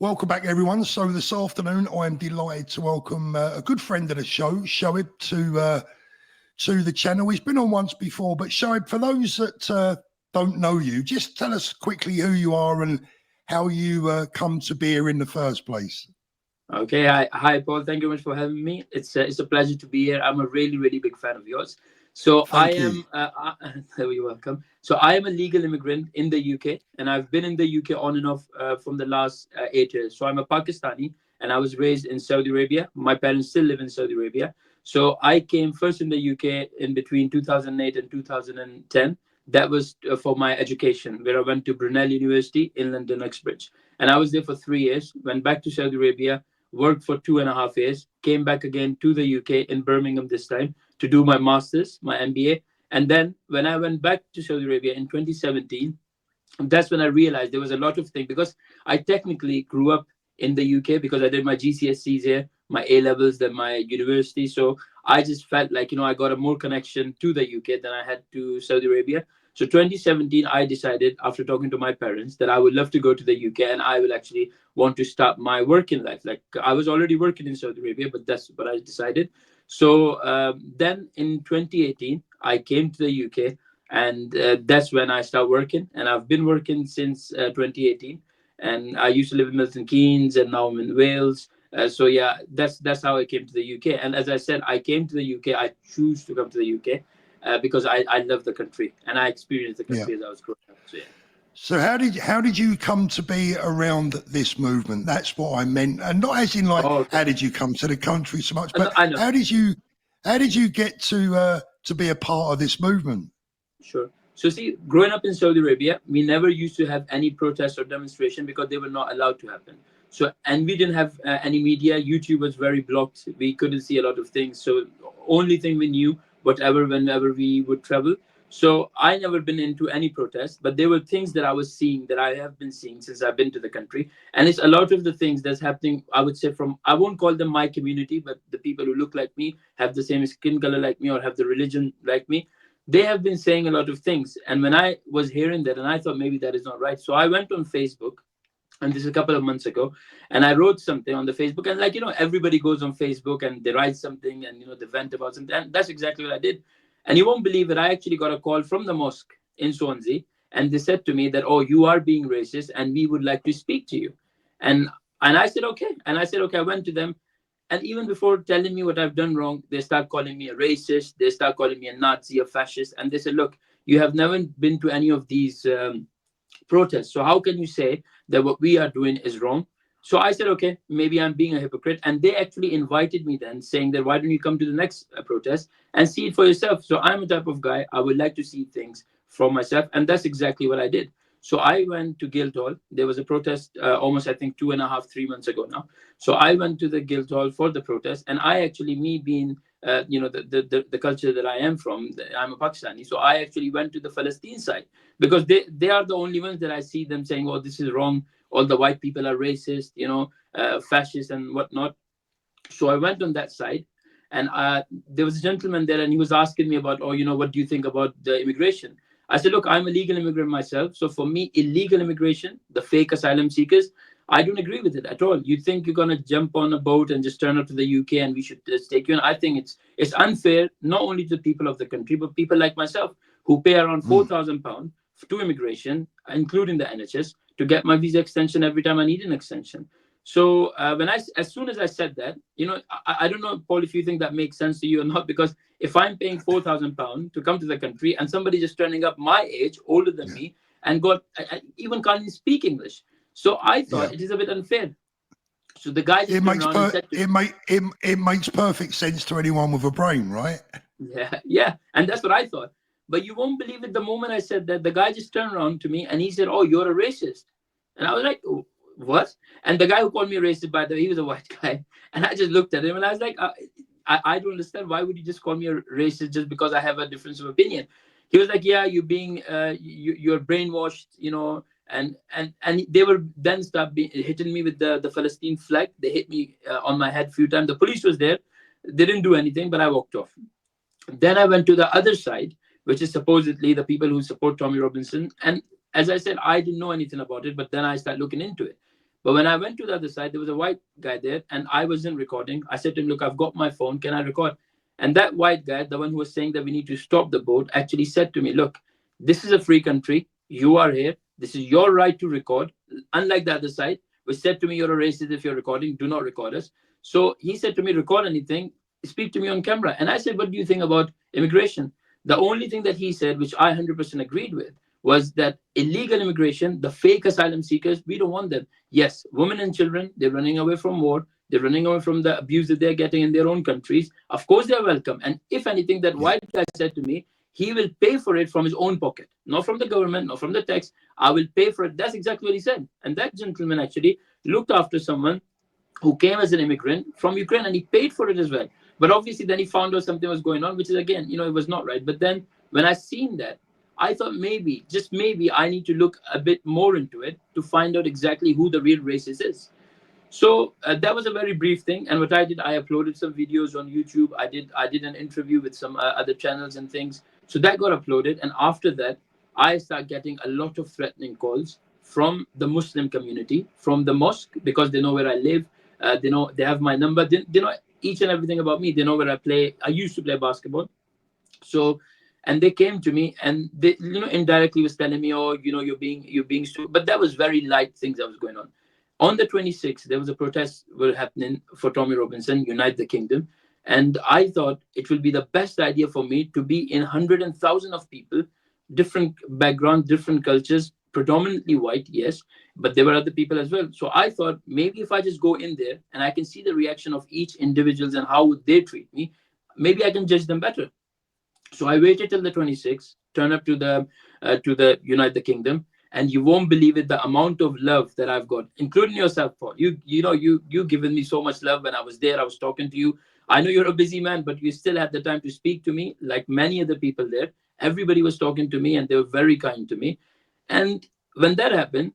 Welcome back, everyone. So this afternoon, I'm delighted to welcome a good friend of the show, Shoaib, to the channel. He's been on once before, but Shoaib, for those that don't know you, just tell us quickly who you are and how you come to be here in the first place. Okay, hi, Paul. Thank you very much for having me. It's a pleasure to be here. I'm a really big fan of yours. So I Thank you. am. You're welcome. So I am a legal immigrant in the UK, and I've been in the UK on and off from the last 8 years. So I'm a Pakistani, and I was raised in Saudi Arabia. My parents still live in Saudi Arabia. So I came first in the UK in between 2008 and 2010. That was for my education, where I went to Brunel University in London, Uxbridge, and I was there for 3 years. Went back to Saudi Arabia, worked for 2.5 years, came back again to the UK in Birmingham this time to do my master's, my MBA. And then when I went back to Saudi Arabia in 2017, that's when I realized there was a lot of things because I technically grew up in the UK because I did my GCSEs here, my A levels, then my university. So I just felt like, I got a more connection to the UK than I had to Saudi Arabia. So 2017, I decided after talking to my parents that I would love to go to the UK and I will actually want to start my working life. Like I was already working in Saudi Arabia, but that's what I decided. So then in 2018, I came to the UK, and that's when I started working. And I've been working since 2018. And I used to live in Milton Keynes, and now I'm in Wales. So yeah, that's how I came to the UK. And as I said, I came to the UK. I choose to come to the UK because I love the country and I experienced the Yeah. country as I was growing up. So yeah. So how did you come to be around this movement? That's what I meant, and not as in like Oh, okay. how did you come to the country so much, No, but I know. how did you get to be a part of this movement? Sure. So see, growing up in Saudi Arabia, we never used to have any protest or demonstration because they were not allowed to happen. So, and we didn't have any media. YouTube was very blocked. We couldn't see a lot of things. So, only thing we knew, whatever, whenever we would travel. So, I never been into any protest, but there were things that I was seeing that I have been seeing since I've been to the country, and it's a lot of the things that's happening. I would say from I won't call them my community, but the people who look like me, have the same skin color like me, or have the religion like me, they have been saying a lot of things. And when I was hearing that, and I thought maybe that is not right, so I went on Facebook, and this is a couple of months ago, and I wrote something on the Facebook. And like, everybody goes on Facebook and they write something, and they vent about something, and that's exactly what I did. And you won't believe it, I actually got a call from the mosque in Swansea, and they said to me that, oh, you are being racist and we would like to speak to you. And I said okay, I went to them. And even before telling me what I've done wrong, they start calling me a racist. They start calling me a Nazi, a fascist. And they said, look, you have never been to any of these protests. So how can you say that what we are doing is wrong? So I said, okay, maybe I'm being a hypocrite. And they actually invited me then, saying that why don't you come to the next protest and see it for yourself? So I'm a type of guy, I would like to see things from myself. And that's exactly what I did. So I went to Guildhall. There was a protest almost, I think, 2.5, 3 months ago now. So I went to the Guildhall for the protest. And I actually, me being, the culture that I am from, I'm a Pakistani. So I actually went to the Palestine side because they are the only ones that I see them saying, oh, this is wrong. All the white people are racist, fascist and whatnot. So I went on that side, and there was a gentleman there, and he was asking me about, oh, what do you think about the immigration? I said, look, I'm a legal immigrant myself. So for me, illegal immigration, the fake asylum seekers, I don't agree with it at all. You think you're gonna jump on a boat and just turn up to the UK and we should just take you? And I think it's unfair, not only to the people of the country, but people like myself who pay around Mm. £4,000 to immigration, including the NHS, to get my visa extension every time I need an extension. So as soon as I said that, I don't know, Paul, if you think that makes sense to you or not, because if I'm paying £4,000 to come to the country and somebody just turning up my age, older than Yeah, me, and got even can't even speak English, so I yeah. thought it is a bit unfair. So the guy It just turned makes around and per said to me, it makes perfect sense to anyone with a brain, right? yeah, yeah, and that's what I thought. But you won't believe it. The moment I said that, the guy just turned around to me and he said, "Oh, you're a racist," and I was like, "Oh, what?" And the guy who called me a racist, by the way, he was a white guy, and I just looked at him and I was like, I don't understand. Why would you just call me a racist just because I have a difference of opinion? He was like, "Yeah, you're being, you're brainwashed, and they were then hitting me with the Palestine flag. They hit me on my head a few times. The police was there. They didn't do anything, but I walked off. Then I went to the other side, which is supposedly the people who support Tommy Robinson. And as I said, I didn't know anything about it, but then I started looking into it. But when I went to the other side, there was a white guy there, and I wasn't recording. I said to him, "Look, I've got my phone. Can I record?" And that white guy, the one who was saying that we need to stop the boat, actually said to me, "Look, this is a free country. You are here. This is your right to record. Unlike the other side, which said to me, you're a racist if you're recording. Do not record us." So he said to me, "Record anything. Speak to me on camera." And I said, "What do you think about immigration?" The only thing that he said, which I 100% agreed with, was that illegal immigration, the fake asylum seekers, we don't want them. Yes, women and children, they're running away from war. They're running away from the abuse that they're getting in their own countries. Of course, they're welcome. And if anything, that white guy said to me, he will pay for it from his own pocket, not from the government, not from the tax. I will pay for it. That's exactly what he said. And that gentleman actually looked after someone who came as an immigrant from Ukraine, and he paid for it as well. But obviously, then he found out something was going on, which is, again, it was not right. But then when I seen that, I thought maybe, just maybe, I need to look a bit more into it to find out exactly who the real racist is. So that was a very brief thing. And what I did, I uploaded some videos on YouTube. I did an interview with some other channels and things. So that got uploaded. And after that, I started getting a lot of threatening calls from the Muslim community, from the mosque, because they know where I live. They know, they have my number. They know each and everything about me. They know where I play. I used to play basketball. So, and they came to me, and they, indirectly was telling me, "Oh, you're being stupid." But that was very light things that was going on. On the 26th, there was a protest were happening for Tommy Robinson, Unite the Kingdom. And I thought it will be the best idea for me to be in hundred and thousand of people, different backgrounds, different cultures, predominantly white, yes, but there were other people as well. So I thought maybe if I just go in there and I can see the reaction of each individuals and how would they treat me, maybe I can judge them better. So I waited till the 26th, turn up to the Unite the Kingdom, and you won't believe it, the amount of love that I've got, including yourself, Paul. You given me so much love when I was there. I was talking to you. I know you're a busy man, but you still had the time to speak to me, like many other people there. Everybody was talking to me, and they were very kind to me. And when that happened,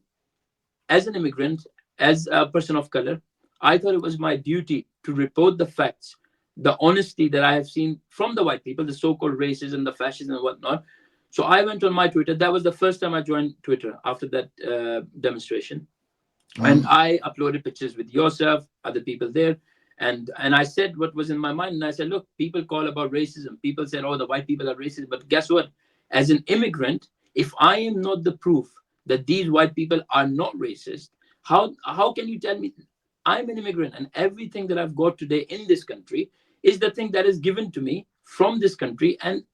as an immigrant, as a person of color, I thought it was my duty to report the facts, the honesty that I have seen from the white people, the so-called racism, the fascism and whatnot. So I went on my Twitter. That was the first time I joined Twitter after that demonstration. And I uploaded pictures with yourself, other people there. And I said what was in my mind. And I said, look, people call about racism. People said, oh, the white people are racist. But guess what? As an immigrant, if I am not the proof that these white people are not racist, how can you tell me? I'm an immigrant, and everything that I've got today in this country is the thing that is given to me from this country. And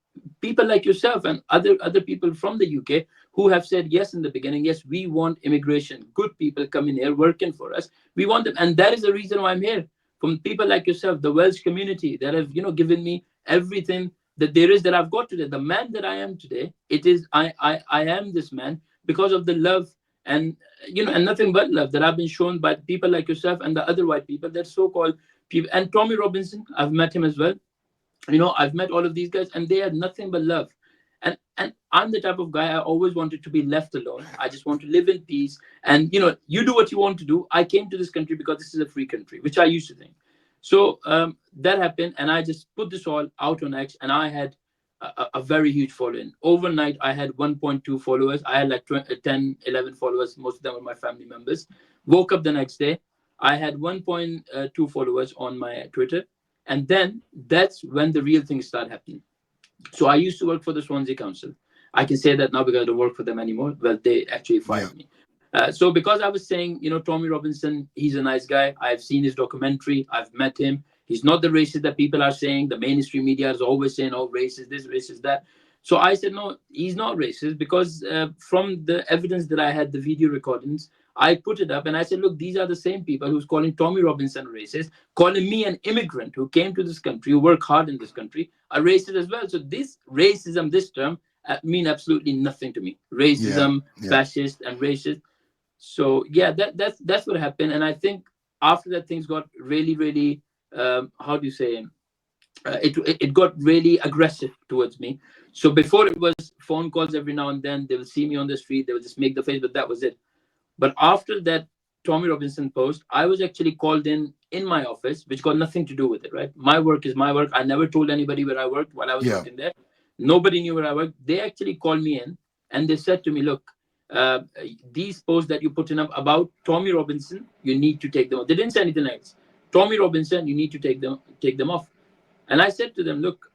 people like yourself and other people from the UK who have said yes in the beginning, yes, we want immigration, good people coming here working for us. We want them, and that is the reason why I'm here. From people like yourself, the Welsh community that have given me everything that there is that I've got today. The man that I am today, it is I am this man because of the love and and nothing but love that I've been shown by people like yourself and the other white people, that so-called people. And Tommy Robinson, I've met him as well. I've met all of these guys, and they had nothing but love. And I'm the type of guy, I always wanted to be left alone. I just want to live in peace. And you do what you want to do. I came to this country because this is a free country, which I used to think. So that happened, and I just put this all out on X, and I had a very huge following. Overnight, I had 1.2 followers. I had like 10, 11 followers. Most of them were my family members. Woke up the next day, I had 1.2 followers on my Twitter. And then that's when the real things start happening. So I used to work for the Swansea Council. I can say that now because I don't work for them anymore. Well, they actually fired me. So because I was saying, Tommy Robinson, he's a nice guy. I've seen his documentary. I've met him. He's not the racist that people are saying. The mainstream media is always saying, oh, racist this, racist that. So I said, no, he's not racist, because from the evidence that I had, the video recordings, I put it up and I said, look, these are the same people who's calling Tommy Robinson racist, calling me an immigrant who came to this country, who worked hard in this country, a racist as well. So this racism, this term, mean absolutely nothing to me. Racism, fascist, and racist. So yeah, that's what happened. And I think after that, things got really, really, how do you say, it got really aggressive towards me. So before, it was phone calls every now and then. They will see me on the street. They will just make the face, but that was it. But after that Tommy Robinson post, I was actually called in my office, which got nothing to do with it, right? My work is my work. I never told anybody where I worked while I was working there. Nobody knew where I worked. They actually called me in and they said to me, look, these posts that you put in about Tommy Robinson, you need to take them off. They didn't say anything else. Tommy Robinson, you need to take them off. And I said to them, look,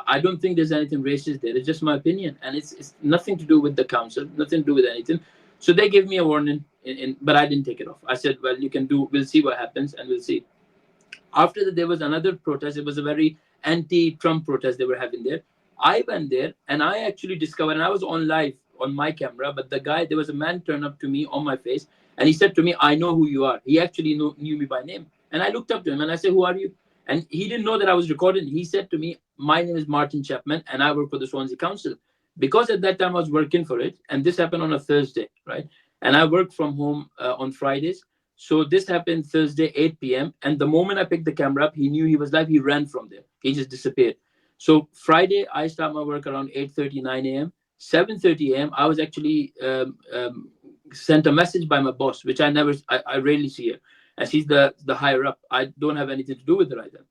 I don't think there's anything racist there. It's just my opinion, and it's nothing to do with the council, nothing to do with anything. So they gave me a warning, but I didn't take it off. I said, well, you can do. We'll see what happens, and we'll see. After that, there was another protest. It was a very anti-Trump protest they were having there. I went there, and I actually discovered, and I was on live on my camera, but there was a man turned up to me on my face, and he said to me, I know who you are. He actually knew me by name. And I looked up to him, and I said, who are you? And he didn't know that I was recording. He said to me, my name is Martin Chapman, and I work for the Swansea Council. Because at that time I was working for it, and this happened on a Thursday, right? And I worked from home on Fridays. So this happened Thursday, 8 p.m. And the moment I picked the camera up, he knew he was live. He ran from there. He just disappeared. So Friday, I start my work around 8:30, 9 a.m. 7:30 a.m. I was actually sent a message by my boss, which I rarely see her. And she's the higher up. I don't have anything to do with her either.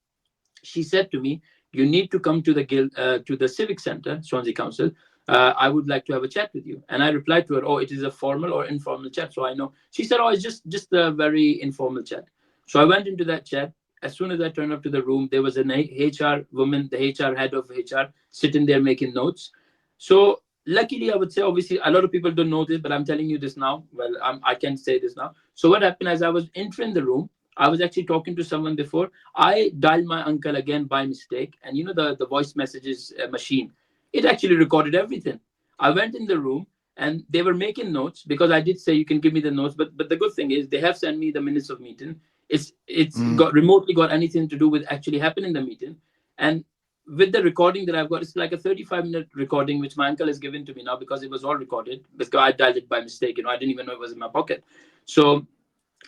She said to me, you need to come to the guild, to the civic center, Swansea Council. I would like to have a chat with you. And I replied to her, oh, it is a formal or informal chat. So I know. She said, oh, it's just a very informal chat. So I went into that chat. As soon as I turned up to the room, there was an HR woman, the HR head of HR, sitting there making notes. So luckily, I would say, obviously, a lot of people don't know this, but I'm telling you this now. Well, I can say this now. So what happened as I was entering the room, I was actually talking to someone before. I dialed my uncle again by mistake. And you know, the voice messages machine, it actually recorded everything. I went in the room and they were making notes because I did say, you can give me the notes. But the good thing is they have sent me the minutes of meeting. It's got remotely got anything to do with actually happening in the meeting. And with the recording that I've got, it's like a 35-minute recording, which my uncle has given to me now because it was all recorded. Because I dialed it by mistake. I didn't even know it was in my pocket. So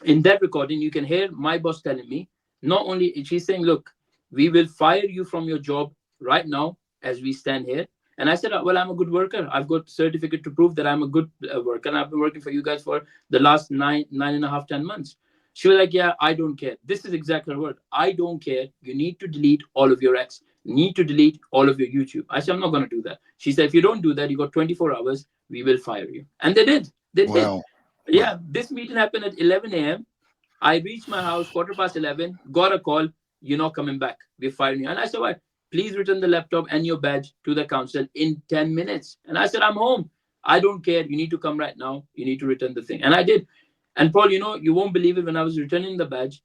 in that recording, you can hear my boss telling me, not only, she's saying, look, we will fire you from your job right now as we stand here. And I said, well, I'm a good worker. I've got certificate to prove that I'm a good worker. And I've been working for you guys for the last 9.5, 10 months. She was like, yeah, I don't care. This is exactly her word. I don't care. You need to delete all of your X. Need to delete all of your YouTube. I said, I'm not going to do that. She said, if you don't do that, you got 24 hours. We will fire you. And they did. They did. Yeah, this meeting happened at 11 a.m. I reached my house 11:15, got a call. You're not coming back. We're firing you. And I said, why? Please return the laptop and your badge to the council in 10 minutes. And I said, I'm home. I don't care. You need to come right now. You need to return the thing. And I did. And Paul, you won't believe it, when I was returning the badge,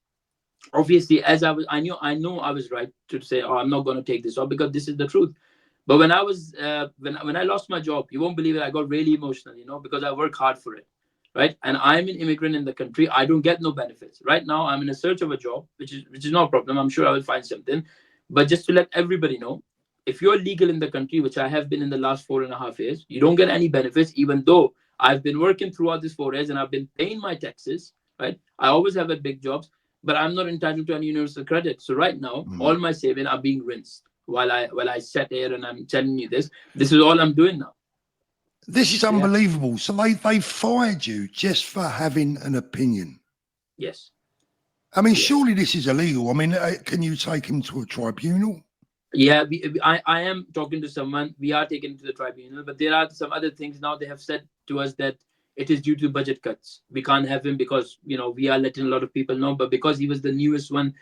obviously, as I know I was right to say, oh, I'm not going to take this off because this is the truth. But when I was, when I lost my job, you won't believe it, I got really emotional, because I work hard for it. Right. And I'm an immigrant in the country. I don't get no benefits. Right now, I'm in a search of a job, which is no problem. I'm sure I will find something. But just to let everybody know, if you're legal in the country, which I have been in the last 4.5 years, you don't get any benefits, even though I've been working throughout this 4 years and I've been paying my taxes. Right. I always have had big jobs, but I'm not entitled to any universal credit. So right now, all my savings are being rinsed while I sat here and I'm telling you this. This is all I'm doing now. This is unbelievable. So they fired you just for having an opinion. Yes. I mean, surely this is illegal. I mean, can you take him to a tribunal? Yeah, I am talking to someone. We are taking him to the tribunal, but there are some other things now. They have said to us that it is due to budget cuts. We can't have him because, we are letting a lot of people know, but because he was the newest one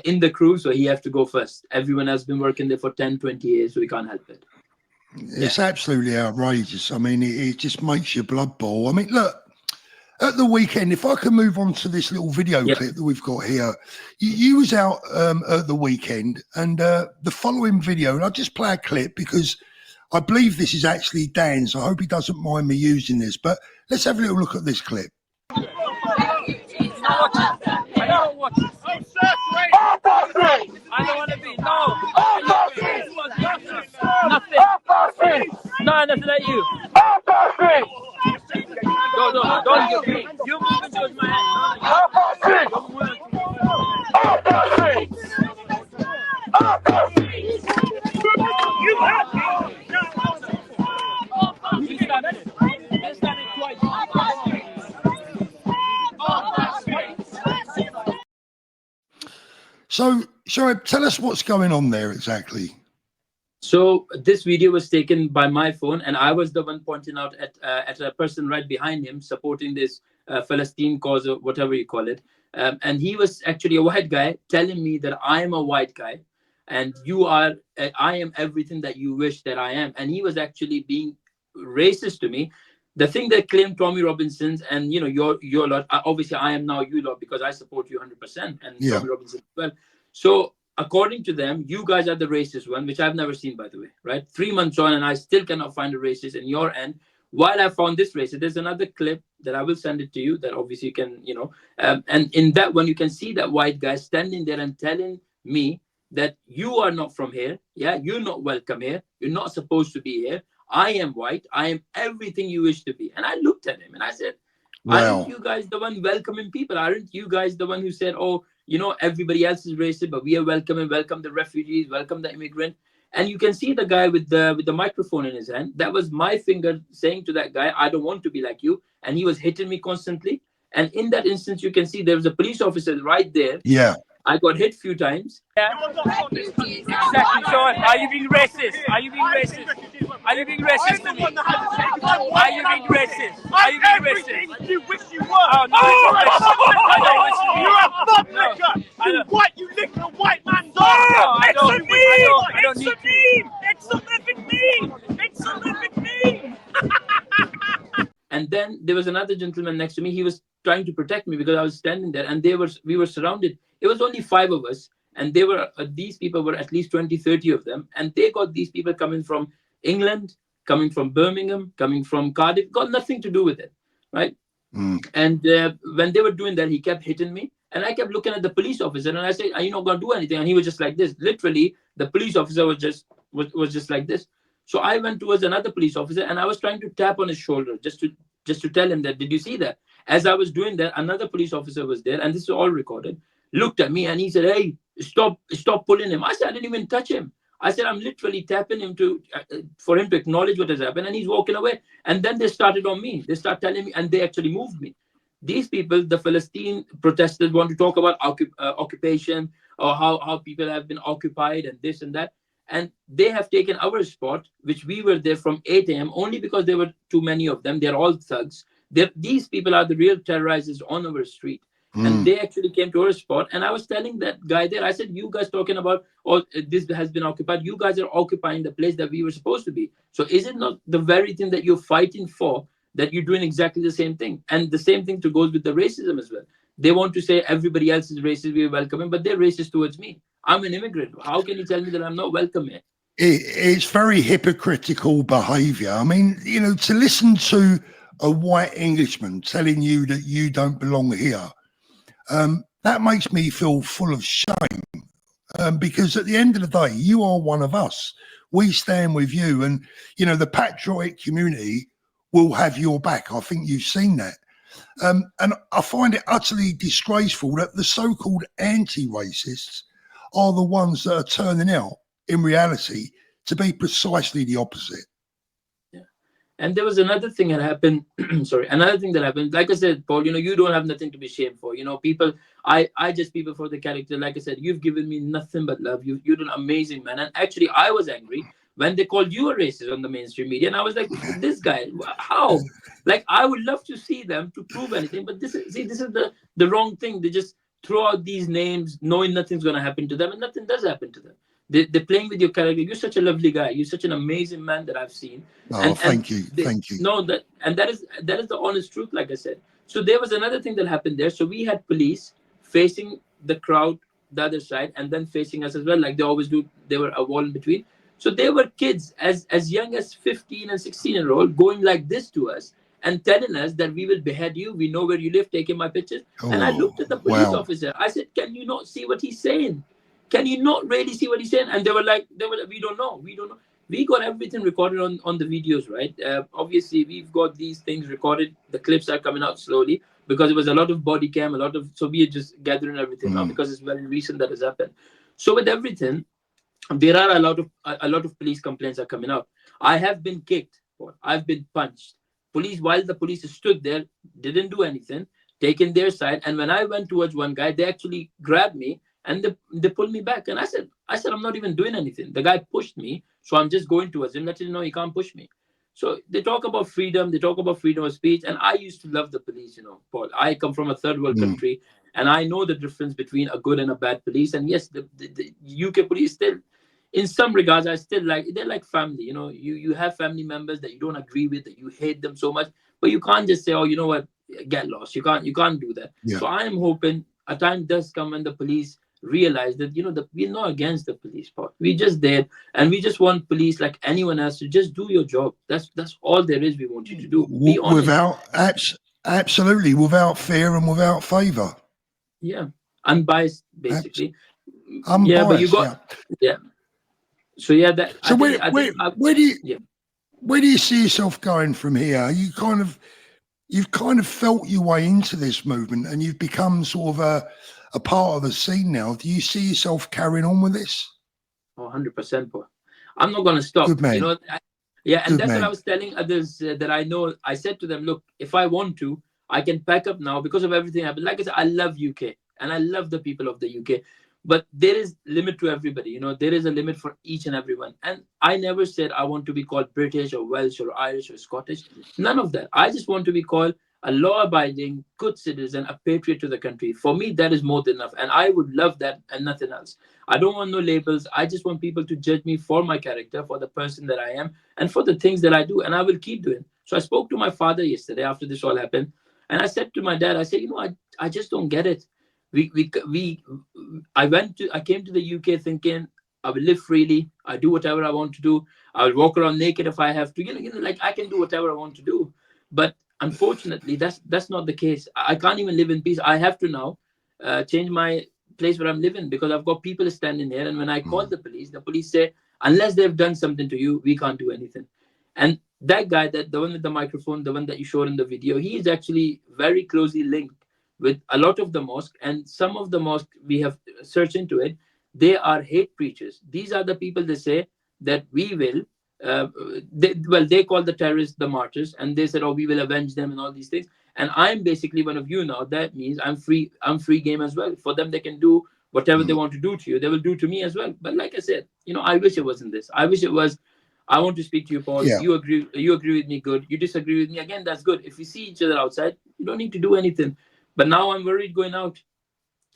in the crew, so he has to go first. Everyone has been working there for 10, 20 years, so we can't help it. It's absolutely outrageous. I mean, it just makes your blood boil. I mean, look, at the weekend, if I can move on to this little video clip that we've got here, you was out at the weekend, and the following video, and I'll just play a clip because I believe this is actually Dan's. I hope he doesn't mind me using this, but let's have a little look at this clip. I don't watch it. I don't want to be. No. Nothing. No, nothing like you. No, don't get me. You moving towards my hand. You have me. You stand it. You stand it twice. So, Shoaib, tell us what's going on there exactly. So this video was taken by my phone, and I was the one pointing out at a person right behind him supporting this Palestine cause or whatever you call it. And he was actually a white guy telling me that I am a white guy, and I am everything that you wish that I am. And he was actually being racist to me. The thing that claimed Tommy Robinson's, and your lot. Obviously, I am now you lot because I support you 100%, and Yeah. Tommy Robinson as well. So according to them, you guys are the racist one, which I've never seen, by the way, right? 3 months on, and I still cannot find a racist in your end. While I found this racist, there's another clip that I will send it to you that obviously you can, and in that one, you can see that white guy standing there and telling me that you are not from here. Yeah, you're not welcome here. You're not supposed to be here. I am white. I am everything you wish to be. And I looked at him and I said, aren't Wow. you guys the one welcoming people? Aren't you guys the one who said, oh, everybody else is racist, but we are welcoming, welcome the refugees, welcome the immigrant. And you can see the guy with the microphone in his hand. That was my finger saying to that guy, I don't want to be like you. And he was hitting me constantly. And in that instance, you can see there was a police officer right there. Yeah. I got hit a few times. Yeah. Exactly, Sean. Are you being racist? Are you being racist? Are you being racist to me? Are you being racist? Are you being racist? You wish you were. Oh, no, I don't wish to be. You're a thug licker. I You don't- white, you lick a white man's No, I It's don't. a meme. I don't It's need a meme. It's a living meme. It's a living meme. And then there was another gentleman next to me. He was trying to protect me because I was standing there, and we were surrounded. It was only 5 of us, and these people were at least 20, 30 of them, and they got these people coming from England, coming from Birmingham, coming from Cardiff, got nothing to do with it, right? And when they were doing that, he kept hitting me, and I kept looking at the police officer, and I said, "Are you not going to do anything?" And he was just like this. Literally, the police officer was just like this. So I went towards another police officer, and I was trying to tap on his shoulder just to tell him that, did you see that? As I was doing that, another police officer was there, and this is all recorded, looked at me, and he said, "Hey, stop pulling him." I said, "I didn't even touch him." I said, "I'm literally tapping him for him to acknowledge what has happened," and he's walking away. And then they started on me. They start telling me, and they actually moved me. These people, the Palestine protesters, want to talk about occupation, or how people have been occupied and this and that. And they have taken our spot, which we were there from 8 a.m. only because there were too many of them. They're all thugs. These people are the real terrorizers on our street. And they actually came to our spot. And I was telling that guy there, I said, "You guys talking about, oh, this has been occupied. You guys are occupying the place that we were supposed to be. So is it not the very thing that you're fighting for, that you're doing exactly the same thing?" And the same thing goes with the racism as well. They want to say everybody else is racist, we're welcoming, but they're racist towards me. I'm an immigrant. How can you tell me that I'm not welcome here? It's very hypocritical behaviour. I mean, to listen to a white Englishman telling you that you don't belong here, that makes me feel full of shame, because at the end of the day, you are one of us. We stand with you, and the patriotic community will have your back. I think you've seen that. And I find it utterly disgraceful that the so-called anti-racists are the ones that are turning out, in reality, to be precisely the opposite. And there was another thing that happened. Another thing that happened. Like I said, Paul, you don't have nothing to be ashamed for. People, I judge people for the character. Like I said, you've given me nothing but love. You're an amazing man. And actually, I was angry when they called you a racist on the mainstream media. And I was like, this guy, how? Like, I would love to see them to prove anything. But this is the wrong thing. They just throw out these names knowing nothing's going to happen to them. And nothing does happen to them. They're playing with your character. You're such a lovely guy. You're such an amazing man that I've seen. Oh, thank you. Thank you. No, that is the honest truth, like I said. So there was another thing that happened there. So we had police facing the crowd, the other side, and then facing us as well, like they always do. There were a wall in between. So there were kids as young as 15 and 16-year-old going like this to us and telling us that we will behead you. We know where you live, taking my pictures. And I looked at the police officer. I said, "Can you not see what he's saying? Can you not really see what he's saying?" And they were like, "We don't know. We don't know." We got everything recorded on the videos, right? Obviously, we've got these things recorded. The clips are coming out slowly because it was a lot of body cam, so we are just gathering everything now because it's very recent that has happened. So with everything, there are a lot of police complaints are coming out. I have been kicked, or I've been punched. While the police stood there, didn't do anything, taken their side. And when I went towards one guy, they actually grabbed me and they pulled me back. And I said, I'm not even doing anything. The guy pushed me, so I'm just going towards him, letting him know he can't push me. So they talk about freedom, they talk about freedom of speech, and I used to love the police, Paul. I come from a third world country, and I know the difference between a good and a bad police. And yes, the UK police still, in some regards, I still like, they're like family. You have family members that you don't agree with, that you hate them so much, but you can't just say, oh, you know what, get lost. You can't do that. Yeah. So I am hoping a time does come when the police realize that we're not against the police part. We just there, and we just want police like anyone else to just do your job. That's all there is. We want you to do. Be honest. Absolutely, without fear and without favor. Yeah, unbiased, basically. Unbiased, yeah, but you got yeah. So yeah, that. So where do you see yourself going from here? You've kind of felt your way into this movement, and you've become sort of a part of the scene now. Do you see yourself carrying on with this? Oh, 100%, Paul. I'm not going to stop. Good man. And Good that's man. what I was telling others that I know. I said to them, look, if I want to, I can pack up now because of everything happened. Like I said, I love UK and I love the people of the UK, but there is limit to everybody. There is a limit for each and everyone. And I never said I want to be called British or Welsh or Irish or Scottish. None of that. I just want to be called a law-abiding, good citizen, a patriot to the country. For me, that is more than enough. And I would love that and nothing else. I don't want no labels. I just want people to judge me for my character, for the person that I am, and for the things that I do. And I will keep doing. So I spoke to my father yesterday after this all happened. And I said to my dad, I said, I just don't get it. I came to the UK thinking I will live freely. I do whatever I want to do. I will walk around naked if I have to. Like I can do whatever I want to do. But unfortunately, that's not the case. I can't even live in peace. I have to now change my place where I'm living because I've got people standing here. And when I call the police say, unless they've done something to you, we can't do anything. And that guy, the one with the microphone, the one that you showed in the video, he is actually very closely linked with a lot of the mosques. And some of the mosques, we have searched into it, they are hate preachers. These are the people that say that we will, they call the terrorists the martyrs, and they said, oh, we will avenge them and all these things. And I'm basically one of you now. That means I'm free game as well. For them, they can do whatever they want to do to you. They will do to me as well. But like I said, I wish it wasn't this. I wish it was, I want to speak to you, Paul. Yeah. You agree with me, good. You disagree with me, again, that's good. If we see each other outside, you don't need to do anything. But now I'm worried going out.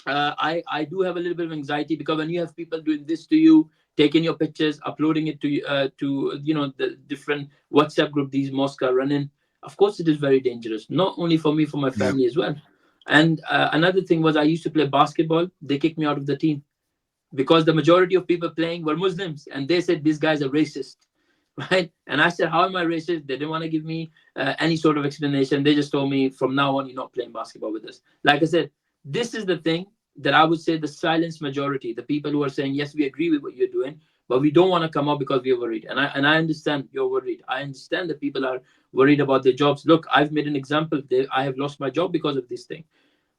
I do have a little bit of anxiety because when you have people doing this to you, taking your pictures, uploading it to the different WhatsApp group these mosques are running, of course it is very dangerous. Not only for me, for my family as well. And another thing was I used to play basketball. They kicked me out of the team because the majority of people playing were Muslims, and they said this guy's a racist. Right? And I said, how am I racist? They didn't want to give me any sort of explanation. They just told me, from now on, you're not playing basketball with us. Like I said, this is the thing that I would say the silent majority, the people who are saying, yes, we agree with what you're doing, but we don't want to come out because we're worried. And I understand you're worried. I understand that people are worried about their jobs. Look, I've made an example. I have lost my job because of this thing.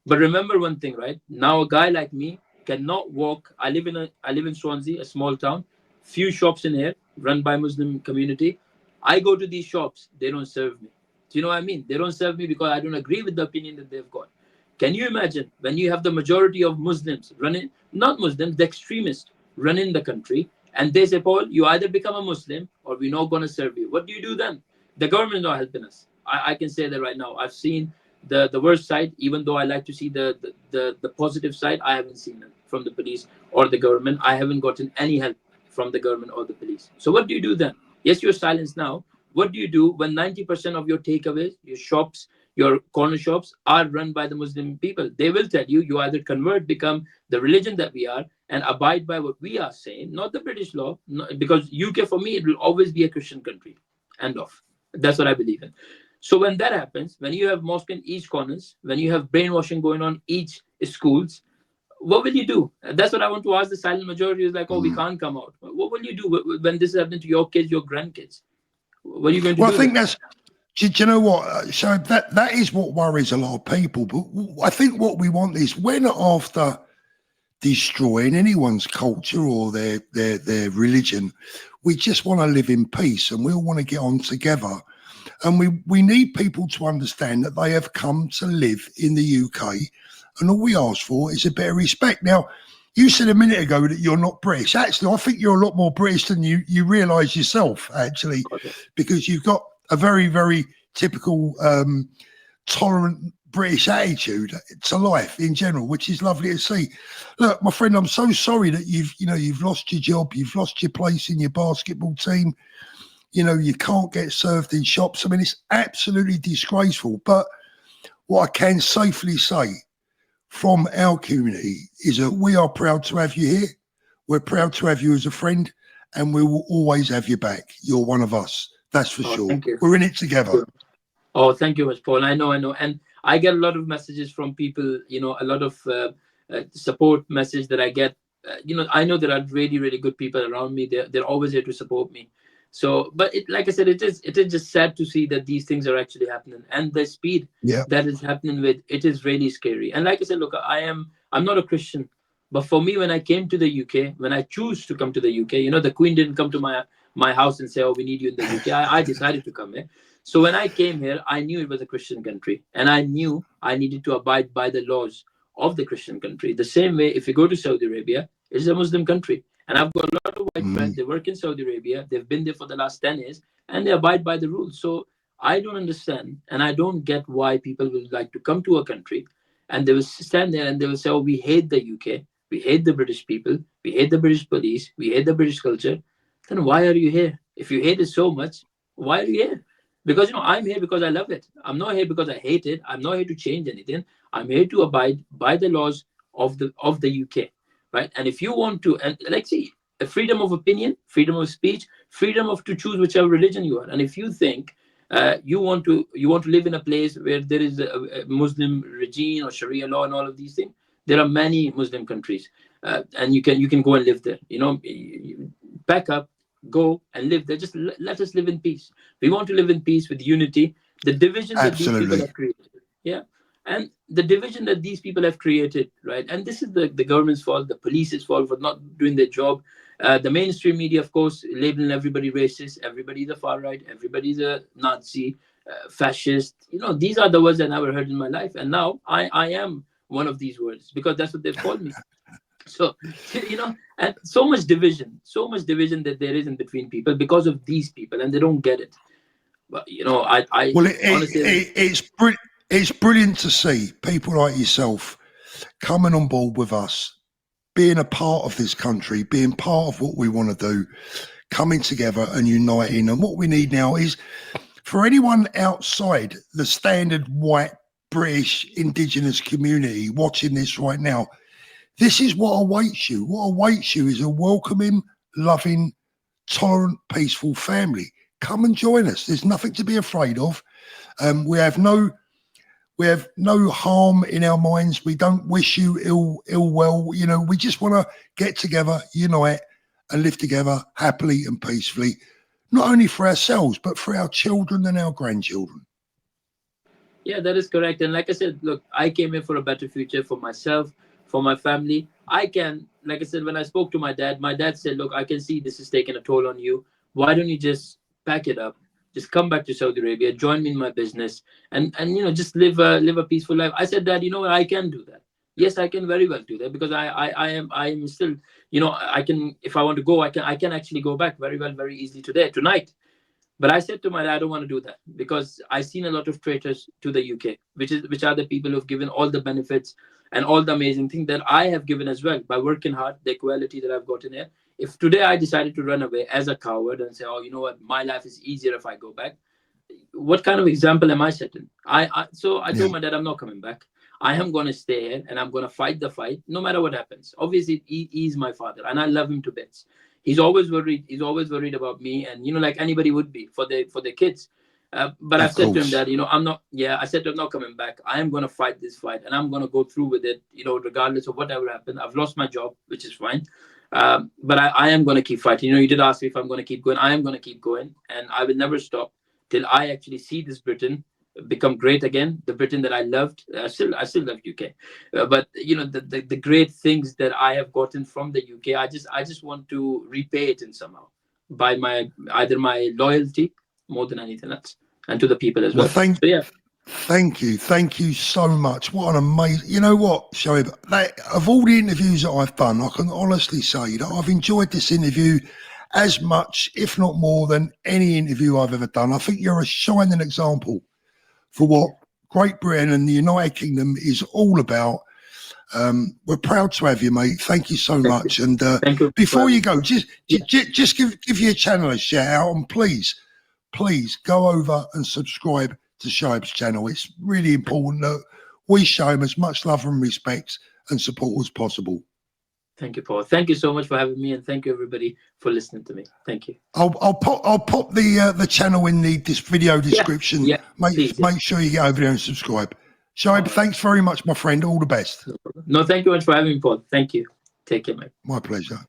But remember one thing, right? Now a guy like me cannot walk. I live in Swansea, a small town, few shops in here run by Muslim community. I go to these shops, they don't serve me. Do you know what I mean? They don't serve me because I don't agree with the opinion that they've got. Can you imagine when you have the majority of Muslims running, not Muslims, the extremists running the country, and they say, Paul, you either become a Muslim or we're not going to serve you. What do you do then? The government is not helping us. I can say that right now. I've seen the worst side, even though I like to see the positive side. I haven't seen it from the police or the government. I haven't gotten any help from the government or the police. So what do you do then? Yes, you're silenced now. What do you do when 90% of your takeaways, your shops, your corner shops are run by the Muslim people? They will tell you, you either convert, become the religion that we are, and abide by what we are saying, not the British law, because UK, for me, it will always be a Christian country. End of. That's what I believe in. So when that happens, when you have mosque in each corners, when you have brainwashing going on each schools, what will you do? That's what I want to ask the silent majority. Is like, oh, we can't come out. What will you do when this is happening to your kids, your grandkids? What are you going to do? Well, I think that's, do you know what? So that is what worries a lot of people. But I think what we want is, we're not after destroying anyone's culture or their religion. We just want to live in peace, and we all want to get on together. And we need people to understand that they have come to live in the UK, and all we ask for is a bit of respect. Now, You said a minute ago that you're not British. Actually, I think you're a lot more British than you realise yourself, actually, because you've got a very, very typical tolerant British attitude to life in general, which is lovely to see. Look, my friend, I'm so sorry that you've lost your job, you've lost your place in your basketball team. You can't get served in shops. I mean, it's absolutely disgraceful. But what I can safely say from our community is that we are proud to have you here. We're proud to have you as a friend, and we will always have you back. You're one of us. That's for sure. Thank you. We're in it together. Oh, thank you much, Paul. I know. And I get a lot of messages from people, a lot of support message that I get. I know there are really, really good people around me. They're always here to support me. So, but like I said, it is just sad to see that these things are actually happening, and the speed that is happening with it is really scary. And like I said, look, I'm not a Christian, but for me, when I came to the UK, when I choose to come to the UK, the Queen didn't come to my house and say, "Oh, we need you in the UK." I decided to come here. So when I came here, I knew it was a Christian country, and I knew I needed to abide by the laws of the Christian country. The same way, if you go to Saudi Arabia, it's a Muslim country. And I've got a lot of white friends, they work in Saudi Arabia, they've been there for the last 10 years, and they abide by the rules. So I don't understand, and I don't get why people will like to come to a country, and they will stand there and they will say, "Oh, we hate the UK, we hate the British people, we hate the British police, we hate the British culture." Then why are you here? If you hate it so much, why are you here? Because I'm here because I love it. I'm not here because I hate it. I'm not here to change anything. I'm here to abide by the laws of the UK, right? And if you want to, and let's see, a freedom of opinion, freedom of speech, freedom of to choose whichever religion you are. And if you think you want to live in a place where there is a Muslim regime or Sharia law and all of these things, there are many Muslim countries, and you can go and live there. Pack up, go and live there. Just let us live in peace. We want to live in peace with unity. The division that these people have created, and the division that these people have created, right? And this is the government's fault, the police's fault for not doing their job. The mainstream media, of course, labeling everybody racist, everybody's a far right, everybody's a Nazi, fascist. These are the words I never heard in my life, and now I am one of these words because that's what they've called me. So, and so much division that there is in between people because of these people, and they don't get it. But honestly, it's brilliant to see people like yourself coming on board with us, being a part of this country, being part of what we want to do, coming together and uniting. And what we need now is for anyone outside the standard white British indigenous community watching this right now. This is what awaits you. What awaits you is a welcoming, loving, tolerant, peaceful family. Come and join us. There's nothing to be afraid of. We have no harm in our minds. We don't wish you ill well. We just want to get together, unite, and live together happily and peacefully, not only for ourselves, but for our children and our grandchildren. Yeah, that is correct. And like I said, look, I came here for a better future for myself, for my family. Like I said, when I spoke to my dad said, "Look, I can see this is taking a toll on you. Why don't you just pack it up? Just come back to Saudi Arabia, join me in my business, and just live a peaceful life." I said, "Dad, I can do that. Yes, I can very well do that because I am still, I can, if I want to go, I can actually go back very well, very easily tonight." But I said to my dad, "I don't want to do that because I've seen a lot of traitors to the UK, which are the people who've given all the benefits and all the amazing things that I have given as well by working hard, the equality that I've gotten here. If today I decided to run away as a coward and say, 'Oh, you know what, my life is easier if I go back,' what kind of example am I setting?" So I told my dad, "I'm not coming back. I am going to stay here and I'm going to fight the fight no matter what happens." Obviously, he's my father and I love him to bits. He's always worried about me, and like anybody would be for the kids. But I said to him that I said I'm not coming back. I am going to fight this fight and I'm going to go through with it, regardless of whatever happened. I've lost my job, which is fine. But I am going to keep fighting. You did ask me if I'm going to keep going. I am going to keep going, and I will never stop till I actually see this Britain become great again. The Britain that I loved. I still love UK, but the great things that I have gotten from the UK, I just want to repay it in somehow by either my loyalty more than anything else, and to the people as well. Thank Thank you so much. What an amazing, you know what, Shoaib, of all the interviews that I've done, I can honestly say that I've enjoyed this interview as much, if not more, than any interview I've ever done. I think you're a shining example for what Great Britain and the United Kingdom is all about. We're proud to have you, mate. Thank you so much. And Thank you. before you go, just give your channel a shout out, and please go over and subscribe to Shoaib's channel. It's really important that we show him as much love and respect and support as possible. Thank you, Paul. Thank you so much for having me, and thank you everybody for listening to me. Thank you. I'll pop the channel in this video description. Yeah, make sure you get over there and subscribe. Shoaib, thanks very much, my friend. All the best. No, thank you much for having me, Paul. Thank you. Take care, mate. My pleasure.